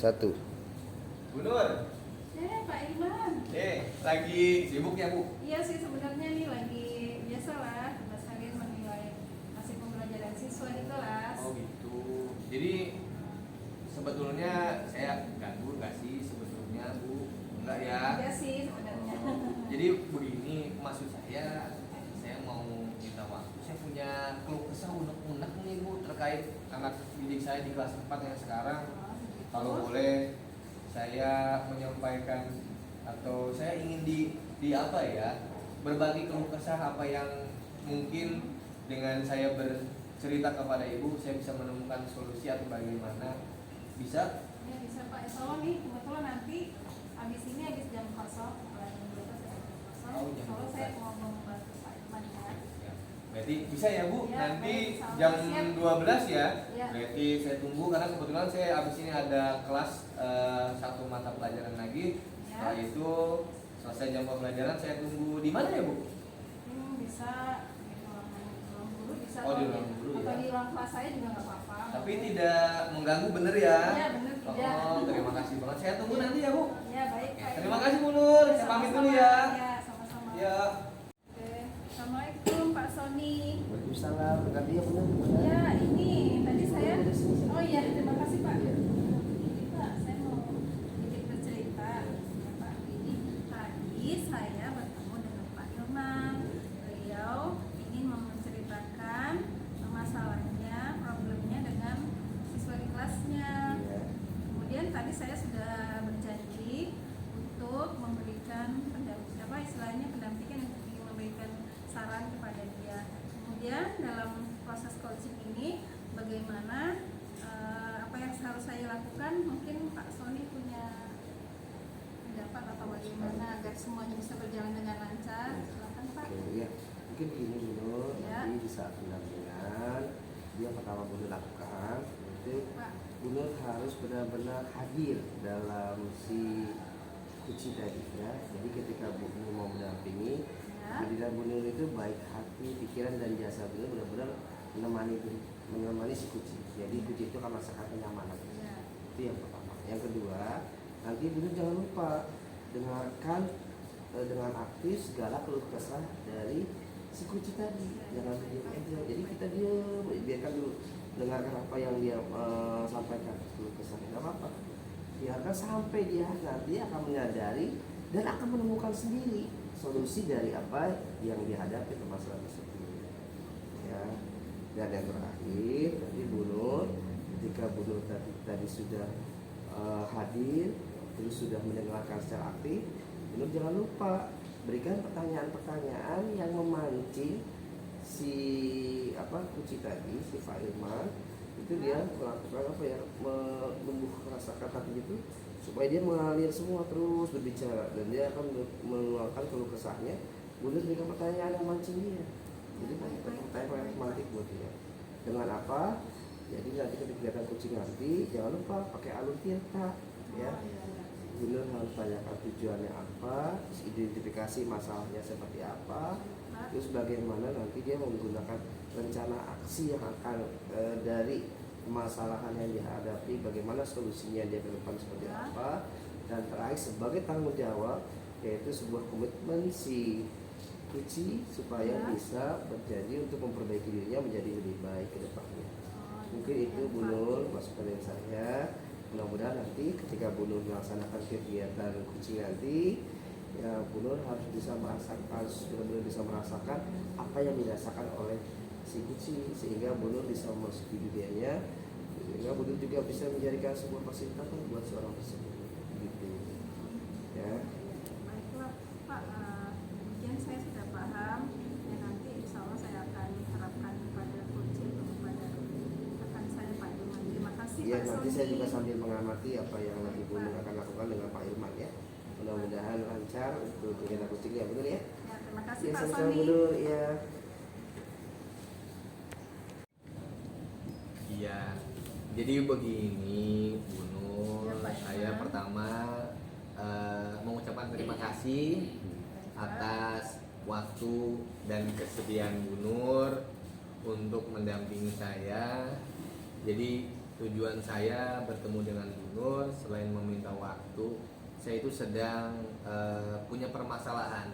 Satu. Bu Nur, Pak Iman. lagi sibuk ya Bu? Iya sih sebenarnya nih lagi biasalah tugas harian menilai hasil pembelajaran siswa di kelas. Oh gitu. Jadi sebetulnya saya ganggu nggak sih sebetulnya Bu? Enggak ya? Iya sih sebenarnya. Jadi begini, maksud saya mau minta waktu. Saya punya keluh kesah unek-unek nih Bu terkait anak didik saya di kelas 4 yang sekarang. Kalau boleh saya menyampaikan atau saya ingin di apa ya, berbagi keluh kesah apa yang mungkin dengan saya bercerita kepada Ibu saya bisa menemukan solusi atau bagaimana. Bisa? Ya bisa Pak. Insya Allah nih kebetulan nanti habis jam kosong, kalau jam 12 jam kosong. Oh, jam Insya Allah 12. saya mau membantu Pak Iman ya. Ya. Berarti bisa ya Bu? Ya, Nanti baik, insya Allah. jam Siap. 12 ya? Ya. Berarti saya tunggu karena kebetulan saya abis ini ada kelas satu mata pelajaran lagi. Ya. Setelah itu selesai jam pembelajaran saya tunggu di mana ya Bu? Bisa di ruang guru bisa. Oh, di ruang guru, atau ya. di ruang kelas saya juga nggak apa-apa. Tapi tidak mengganggu, bener ya? Iya benar tidak. Oh, terima kasih banget. Saya tunggu nanti ya Bu. Ya baik Pak. Terima kasih Bu Nur. Ya, Saya pamit sama-sama. dulu ya. Ya sama-sama. Ya. Oke. Assalamualaikum Pak Sony. Waalaikumsalam. Ganti ya benar. Ya ini tadi saya. Oh iya terima kasih Pak. Jadi Pak saya mau sedikit bercerita. Ya, Pak ini tadi saya bertemu dengan Pak Ilman. Beliau ingin menceritakan masalahnya, problemnya dengan siswa di kelasnya. Kemudian tadi saya sudah berjanji untuk memberikan pendampingan untuk memberikan saran kepada dia. Kemudian dalam proses coaching ini bagaimana apa yang harus saya lakukan, mungkin Pak Sony punya pendapat atau bagaimana agar semuanya bisa berjalan dengan lancar. Silakan Pak. Oke, ya. Mungkin gini dulu, Ya. nanti di saat pendampingan dia pertama Bunur lakukan itu Pak. Bunur harus benar-benar hadir dalam si kuci tadi ya. Jadi ketika Bunur mau mendampingi, Ya. kehadiran Bunur itu baik hati, pikiran dan jasa Bunur benar-benar menemani si kuci. Jadi kuci itu akan merasakan kenyamanan. Ya. Itu yang pertama. Yang kedua, nanti Bunur jangan lupa dengarkan dengan aktif segala keluh kesah dari si kuci tadi. Jangan diam aja. Jadi kita diam, biarkan dulu dengarkan apa yang dia sampaikan keluh kesahnya. Tidak apa-apa. Biarkan sampai dia nanti akan menyadari dan akan menemukan sendiri solusi dari apa yang dihadapi ke masalah tersebut. Ya. Dan yang terakhir, nanti Bu Nur, ketika Bu Nur tadi sudah hadir, terus sudah mendengarkan secara aktif, Bu Nur jangan lupa berikan pertanyaan-pertanyaan yang memancing si kuci tadi, si Pak Irman itu dia melakukan apa ya, membuka rasa kata itu supaya dia mengalir semua terus berbicara dan dia akan mengeluarkan keluh kesahnya. Bu Nur berikan pertanyaan yang mancing dia. Jadi pertanyaan yang memantik buat dia. Dengan apa? Jadi nanti ketika kelihatan kucing nanti jangan lupa pakai alur tirta ya. Bu Nur harus tanyakan tujuannya apa, terus identifikasi masalahnya seperti apa, terus bagaimana nanti dia menggunakan rencana aksi yang akan dari permasalahan yang dihadapi, bagaimana solusinya dia ke depan seperti apa, dan terakhir sebagai tanggung jawab yaitu sebuah komitmen si kuci supaya bisa berjanji untuk memperbaiki dirinya menjadi lebih baik ke depannya. Mungkin itu Bu Nur masukan dari saya. Mudah-mudahan nanti ketika Bu Nur melaksanakan kegiatan kucing nanti, ya Bu Nur harus bisa merasakan, benar-benar bisa merasakan apa yang dirasakan oleh si kucing sehingga Bu Nur bisa memasuki dunianya, sehingga Bu Nur juga bisa menjadikan sebuah fasilitator buat seorang tersebut. Gitu. Ya. Baiklah Pak, mungkin saya sudah paham ya, nanti insya Allah saya akan terapkan pada coaching atau kepada rekan saya Pak Irman. Terima kasih Ya, Pak nanti Sony. saya juga sambil mengamati apa yang nanti Bu Nur akan lakukan dengan Pak Irman ya. Mudah-mudahan lancar untuk kegiatan kucingnya, benar ya? Ya, terima kasih Ya, Pak sama-sama Sony. Bu Nur, ya. Iya. Jadi begini Bu Nur, Ya, Pak saya Irman. pertama mengucapkan terima kasih atas waktu dan kesediaan Bu Nur untuk mendampingi saya. Jadi tujuan saya bertemu dengan Bu Nur, selain meminta waktu, saya itu sedang punya permasalahan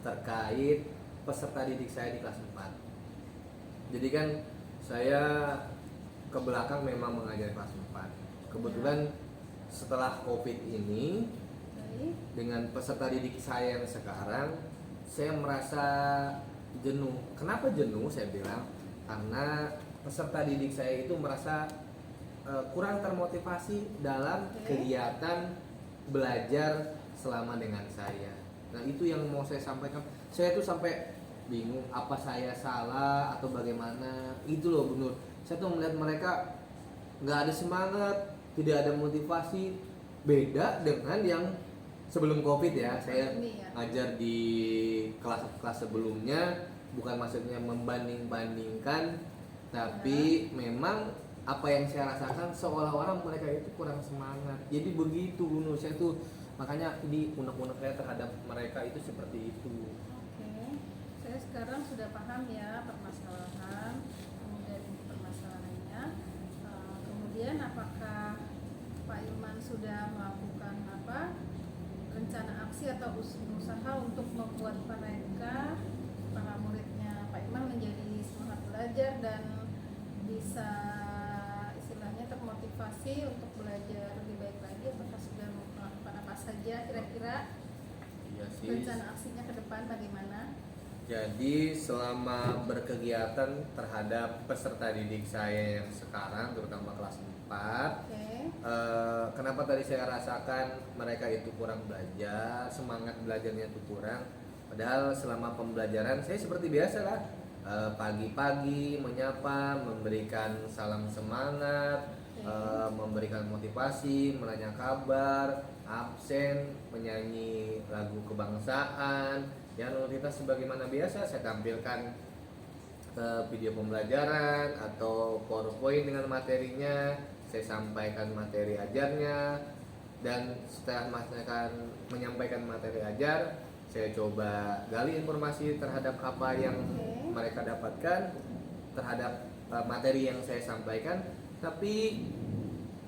terkait peserta didik saya di kelas 4. Jadi kan saya ke belakang memang mengajar kelas 4. Kebetulan setelah Covid ini, Baik. dengan peserta didik saya yang sekarang, saya merasa jenuh. Kenapa jenuh? Saya bilang karena peserta didik saya itu merasa kurang termotivasi dalam kegiatan belajar selama dengan saya. Nah, itu yang mau saya sampaikan. Saya tuh sampai bingung apa saya salah atau bagaimana. Itu loh benar. Saya tuh melihat mereka nggak ada semangat, tidak ada motivasi. Beda dengan yang sebelum Covid ya. Saya ngajar di kelas-kelas sebelumnya, bukan maksudnya membanding-bandingkan, tapi memang apa yang saya rasakan seolah-olah mereka itu kurang semangat. Jadi begitu Nur, saya tuh makanya ini unek-unek saya terhadap mereka itu seperti itu. Oke, saya sekarang sudah paham ya permasalahan, kemudian ini permasalahannya. Kemudian apakah Pak Ilman sudah melakukan rencana aksi atau usaha untuk membuat mereka, para muridnya Pak Ilman menjadi semangat belajar dan bisa istilahnya termotivasi untuk belajar lebih baik lagi? Apakah sudah melakukan apa saja kira-kira? Iya sih. Rencana aksinya ke depan bagaimana? Jadi selama berkegiatan terhadap peserta didik saya yang sekarang, terutama kelas 4, kenapa tadi saya rasakan mereka itu kurang belajar, semangat belajarnya itu kurang. Padahal selama pembelajaran saya seperti biasa lah, pagi-pagi menyapa, memberikan salam semangat, memberikan motivasi, menanya kabar, absen, menyanyi lagu kebangsaan, ya rutinitas sebagaimana biasa. Saya tampilkan video pembelajaran atau PowerPoint dengan materinya, saya sampaikan materi ajarnya, dan setelah menyampaikan materi ajar, saya coba gali informasi terhadap apa yang mereka dapatkan terhadap materi yang saya sampaikan. Tapi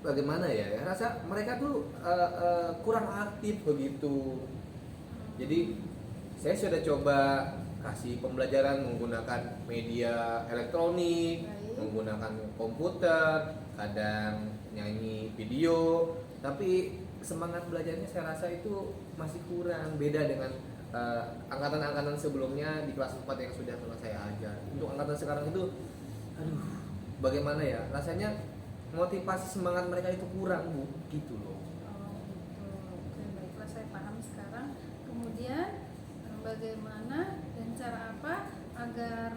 bagaimana ya, rasa mereka tuh kurang aktif begitu. Jadi saya sudah coba kasih pembelajaran menggunakan media elektronik, menggunakan komputer, kadang nyanyi video, tapi semangat belajarnya saya rasa itu masih kurang. Beda dengan angkatan-angkatan sebelumnya di kelas 4 yang sudah pernah saya ajar. Untuk angkatan sekarang itu, bagaimana ya, rasanya motivasi semangat mereka itu kurang Bu, gitu loh. Oh gitu, oke, baiklah, saya paham sekarang. Kemudian bagaimana dan cara apa agar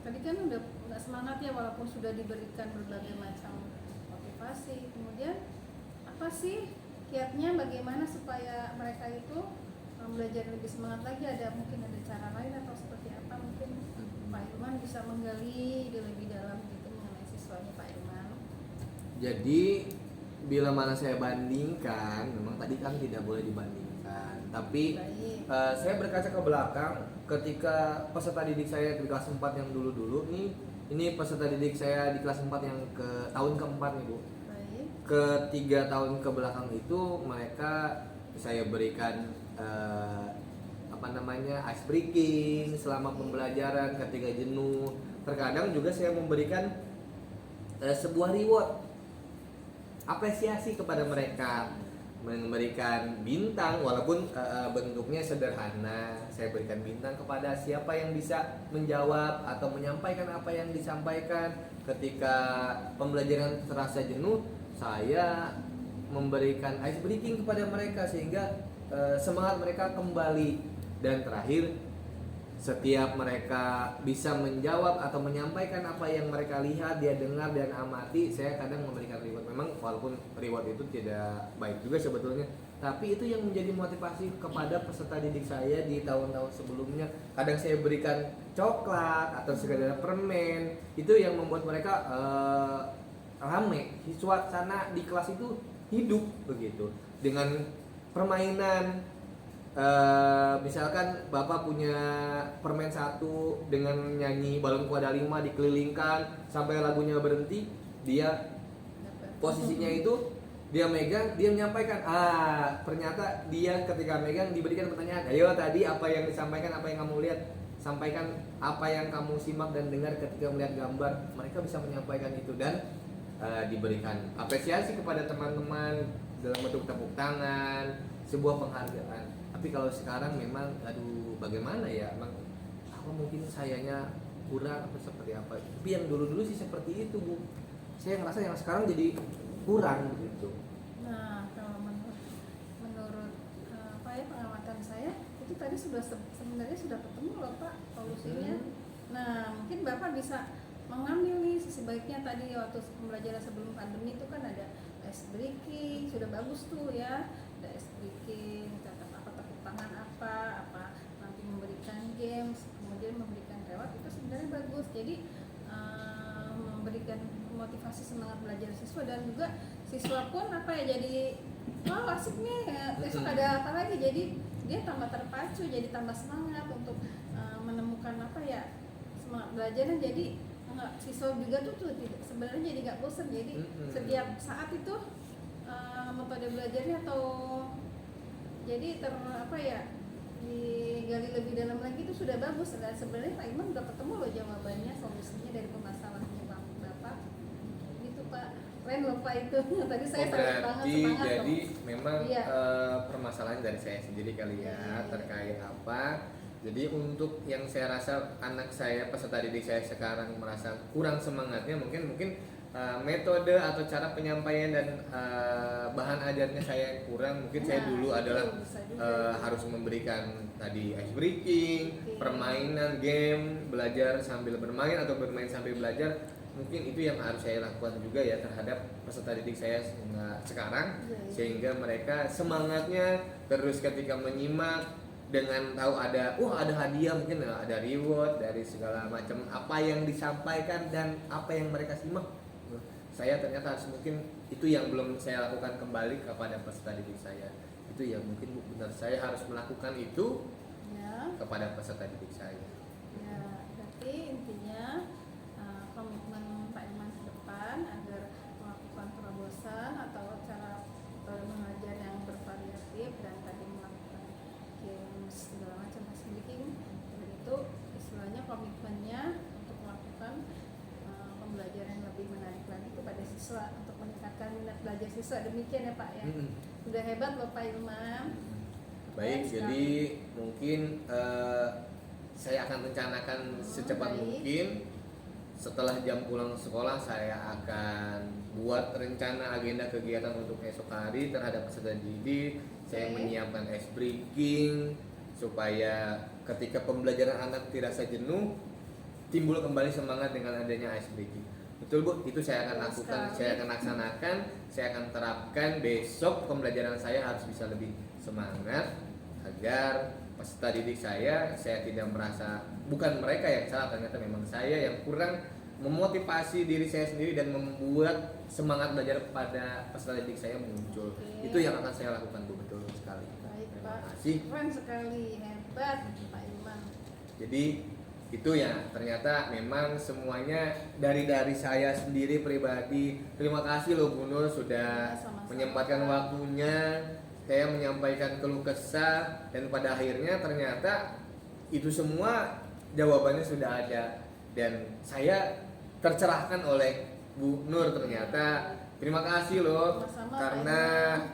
tadi kan udah nggak semangat ya, walaupun sudah diberikan berbagai macam motivasi. Kemudian apa sih kiatnya, bagaimana supaya mereka itu belajar lebih semangat lagi? Mungkin ada cara lain atau seperti apa? Mungkin Pak Ilman bisa menggali lebih dalam gitu mengenai siswanya Pak Ilman. Jadi bila mana saya bandingkan, memang tadi kan tidak boleh dibandingkan, tapi saya berkaca ke belakang ketika peserta didik saya di kelas 4 yang dulu-dulu nih, ini peserta didik saya di kelas 4 yang ke tahun keempat nih Bu. Ke 3 tahun ke belakang itu mereka saya berikan ice breaking selama pembelajaran ketika jenuh. Terkadang juga saya memberikan sebuah reward, apresiasi kepada mereka, memberikan bintang walaupun bentuknya sederhana. Saya berikan bintang kepada siapa yang bisa menjawab atau menyampaikan apa yang disampaikan. Ketika pembelajaran terasa jenuh, saya memberikan ice breaking kepada mereka sehingga semangat mereka kembali. Dan terakhir, setiap mereka bisa menjawab atau menyampaikan apa yang mereka lihat, dia dengar dan amati, saya kadang memberikan reward. Memang walaupun reward itu tidak baik juga sebetulnya, tapi itu yang menjadi motivasi kepada peserta didik saya di tahun-tahun sebelumnya. Kadang saya berikan coklat atau sekedar permen, itu yang membuat mereka rame. Suasana di kelas itu hidup begitu dengan permainan. Misalkan Bapak punya permen 1 dengan nyanyi balon kuada 5 dikelilingkan sampai lagunya berhenti, dia posisinya itu dia megang, dia menyampaikan. Ternyata dia ketika megang diberikan pertanyaan, ayo tadi apa yang disampaikan, apa yang kamu lihat, sampaikan apa yang kamu simak dan dengar ketika melihat gambar. Mereka bisa menyampaikan itu dan diberikan apresiasi kepada teman-teman dalam bentuk tepuk tangan, sebuah penghargaan. Tapi kalau sekarang memang, aduh, bagaimana ya, emang apa mungkin sayanya kurang atau seperti apa. Tapi yang dulu-dulu sih seperti itu, Bu. Saya ngerasa yang sekarang jadi kurang gitu. Nah, kalau menurut pengamatan saya itu tadi sebenarnya sudah ketemu loh Pak solusinya. Nah, mungkin Bapak bisa mengambil nih sisi baiknya tadi waktu pembelajaran sebelum pandemi itu kan ada ice breaking, sudah bagus tuh ya, ada ice breaking, tentang apa tepuk tangan apa nanti memberikan games, kemudian memberikan reward, itu sebenarnya bagus. Jadi memberikan motivasi semangat belajar siswa dan juga siswa pun jadi asik nih besok ada apa lagi, jadi dia tambah terpacu, jadi tambah semangat untuk menemukan semangat belajarnya. Jadi siswa juga tuh sebenarnya jadi nggak bosan, jadi setiap saat itu metode belajarnya atau jadi digali lebih dalam lagi itu sudah bagus. Dan sebenarnya Pak Iman udah ketemu loh jawabannya, solusinya dari permasalahannya Bapak gitu Pak. Keren loh Pak itu. Tadi saya sangat banget semangat. Jadi memang permasalahan dari saya sendiri kali ya, terkait apa. Jadi untuk yang saya rasa anak saya, peserta didik saya sekarang merasa kurang semangatnya, mungkin metode atau cara penyampaian dan bahan ajarnya saya kurang. Mungkin saya dulu adalah harus memberikan tadi ice breaking, permainan, game, belajar sambil bermain atau bermain sambil belajar. Mungkin itu yang harus saya lakukan juga ya terhadap peserta didik saya sekarang, sehingga mereka semangatnya terus ketika menyimak, dengan tahu ada hadiah, mungkin ada reward dari segala macam apa yang disampaikan dan apa yang mereka simak. Saya ternyata harus, mungkin itu yang belum saya lakukan kembali kepada peserta didik saya. Itu ya mungkin benar, saya harus melakukan itu kepada peserta didik saya. Ya, berarti intinya komitmen Pak Iman ke depan agar melakukan terobosan atau cara mengajar yang bervariatif dan tadi melakukan games segala macam speaking, dan itu istilahnya komitmennya untuk melakukan pembelajaran yang lebih menarik lagi kepada siswa untuk meningkatkan minat belajar siswa. Demikian ya Pak ya. Udah hebat loh Pak Ilman. Baik, jadi mungkin saya akan rencanakan secepat mungkin setelah jam pulang sekolah saya akan buat rencana agenda kegiatan untuk esok hari terhadap peserta didik. Saya menyiapkan ice breaking supaya ketika pembelajaran anak dirasa jenuh, timbul kembali semangat dengan adanya ice breaking. Betul Bu, itu saya akan lakukan, saya akan laksanakan, saya akan terapkan. Besok pembelajaran saya harus bisa lebih semangat agar peserta didik saya tidak merasa, bukan mereka yang salah, ternyata memang saya yang kurang memotivasi diri saya sendiri dan membuat semangat belajar pada peserta didik saya muncul. Itu yang akan saya lakukan Bu, betul sekali. Baik Terima Pak, kasih. keren sekali, hebat Pak Ilman. Jadi itu ya, ternyata memang semuanya dari saya sendiri pribadi. Terima kasih loh Bu Nur sudah menyempatkan waktunya. Saya menyampaikan keluh kesah dan pada akhirnya ternyata itu semua jawabannya sudah ada dan saya tercerahkan oleh Bu Nur ternyata. Terima kasih loh. Karena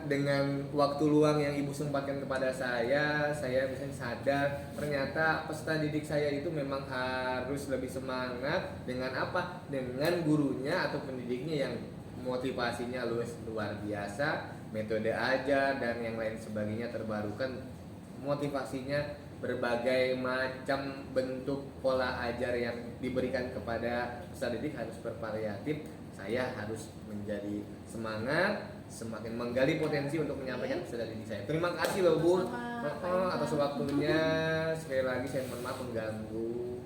dengan waktu luang yang Ibu sempatkan kepada saya bisa sadar ternyata peserta didik saya itu memang harus lebih semangat dengan apa? Dengan gurunya atau pendidiknya yang motivasinya luar biasa, metode ajar dan yang lain sebagainya terbarukan, motivasinya berbagai macam bentuk pola ajar yang diberikan kepada peserta didik harus bervariatif. Saya harus menjadi semangat, semakin menggali potensi untuk menyampaikan peserta didik saya. Terima kasih loh Bu atas waktunya. Sekali lagi saya mohon maaf mengganggu.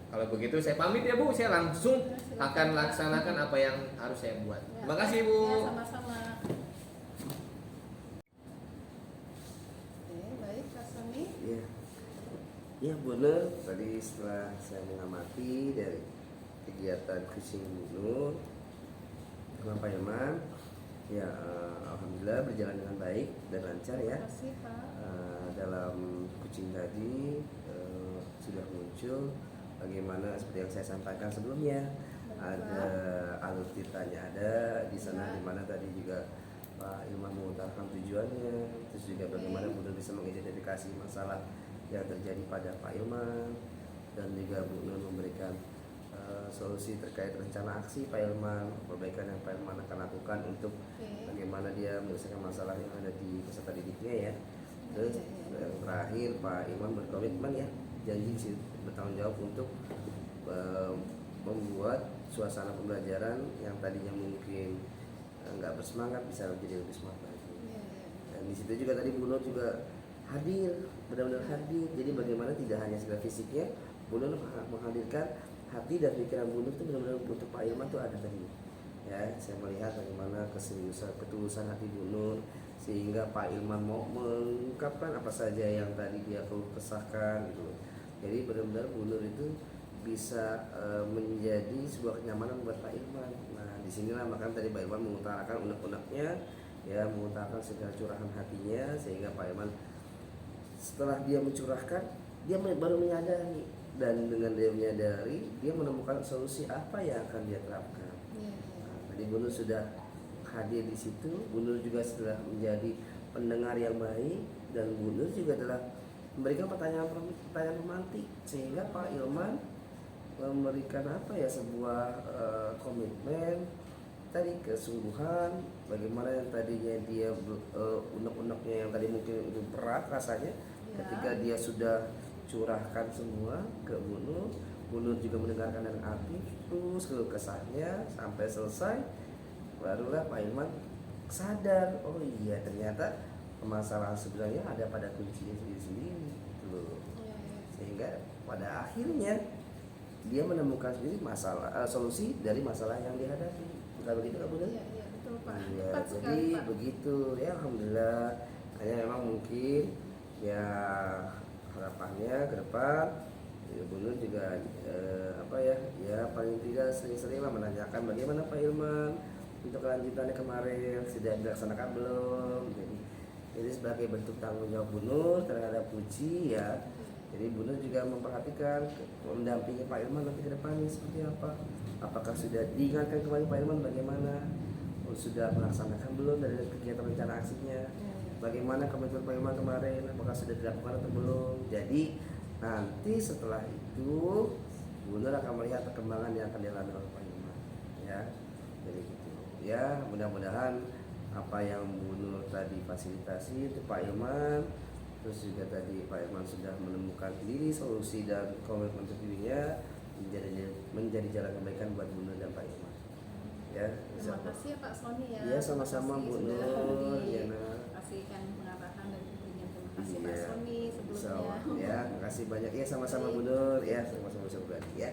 Kalau begitu saya pamit ya Bu, saya langsung akan laksanakan apa yang harus saya buat. Terima kasih Bu. Ya, sama-sama. Oke, baik Kak Sony. Ya benar, tadi setelah saya mengamati dari kegiatan coaching Bu Nur dengan Pak Iman, Ya, alhamdulillah berjalan dengan baik dan lancar ya. Terima kasih Pak. Dalam kucing tadi sudah muncul bagaimana seperti yang saya sampaikan sebelumnya. Ada alur titanya ada di sana, di mana tadi juga Pak Ilman mengutarakan tujuannya, terus juga bagaimana Bu Nur bisa mengidentifikasi masalah yang terjadi pada Pak Ilman, dan juga Bu Nur memberikan solusi terkait rencana aksi Pak Ilman, perbaikan yang Pak Ilman akan lakukan untuk bagaimana dia menyelesaikan masalah yang ada di peserta didiknya ya. Terus yang terakhir Pak Ilman berkomitmen ya, janji bertanggung jawab untuk membuat suasana pembelajaran yang tadinya mungkin nggak bersemangat bisa menjadi lebih semangat lagi. Dan di situ juga tadi Bu Nur juga hadir, benar-benar hadir. Jadi bagaimana tidak hanya sekedar fisiknya, Bu Nur menghadirkan hati dan pikiran Bu Nur itu benar-benar untuk Pak Ilman tuh ada tadi. Ya, saya melihat bagaimana keseriusan, ketulusan hati Bu Nur sehingga Pak Ilman mau mengungkapkan apa saja yang tadi dia keluh kesahkan gitu. Jadi benar-benar Bu Nur itu bisa menjadi sebuah kenyamanan buat Pak Ilman. Nah, disinilah makanya tadi Pak Ilman mengutarakan unek-uneknya, ya, mengutarakan segala curahan hatinya sehingga Pak Ilman setelah dia mencurahkan, dia baru menyadari, dan dengan dia menyadari, dia menemukan solusi apa yang akan dia terapkan. Nah, tadi Bu Nur sudah hadir di situ. Bu Nur juga setelah menjadi pendengar yang baik, dan Bu Nur juga adalah memberikan pertanyaan romantik sehingga Pak Ilman memberikan apa ya, sebuah komitmen tadi, kesungguhan, bagaimana yang tadinya dia unek-uneknya yang tadi mungkin itu berat rasanya ketika dia sudah curahkan semua ke Bu Nur juga mendengarkan dengan aktif terus ke kesahnya sampai selesai. Barulah Pak Ilman sadar, oh iya ternyata permasalahan sebenarnya ada pada kuncinya sendiri-sendiri gitu. Sehingga pada akhirnya dia menemukan sendiri solusi dari masalah yang dihadapi. Bukan begitu Kak Bunda? Iya, betul Pak. Iya, Tepat jadi sekali, Pak. begitu ya, alhamdulillah. Hanya memang mungkin ya harapannya ke depan ya, Bu Nur juga ya paling tidak sering-seringlah menanyakan bagaimana Pak Ilman untuk kelanjutannya kemarin sudah dilaksanakan belum. Jadi sebagai bentuk tanggung jawab Bu Nur terhadap Puji ya. Jadi Bu Nur juga memperhatikan, mendampingi Pak Ilman nanti ke depannya seperti apa. Apakah sudah diingatkan kembali Pak Ilman bagaimana? Sudah melaksanakan belum dari kegiatan rencana aksinya? Bagaimana komitmen Pak Ilman kemarin? Apakah sudah dilakukan atau belum? Jadi nanti setelah itu Bu Nur akan melihat perkembangan yang akan dialami oleh Pak Ilman. Ya, jadi gitu. Ya, mudah-mudahan apa yang Bu Nur tadi fasilitasi untuk Pak Ilman, terus juga tadi Pak Ilman sudah menemukan sendiri solusi dan komitmen dirinya menjadi jalan kebaikan buat Bu Nur dan Pak Ilman. Ya, Terima kasih ya Pak Sony ya. Ya, sama-sama Bu Nur. Ya, kasihkan pengarahan dan bimbingan. Terima kasih Pak Iya. Sony sebelumnya. Ya, terima kasih banyak ya, sama-sama Bu Nur ya, sama-sama Bu Nur ya.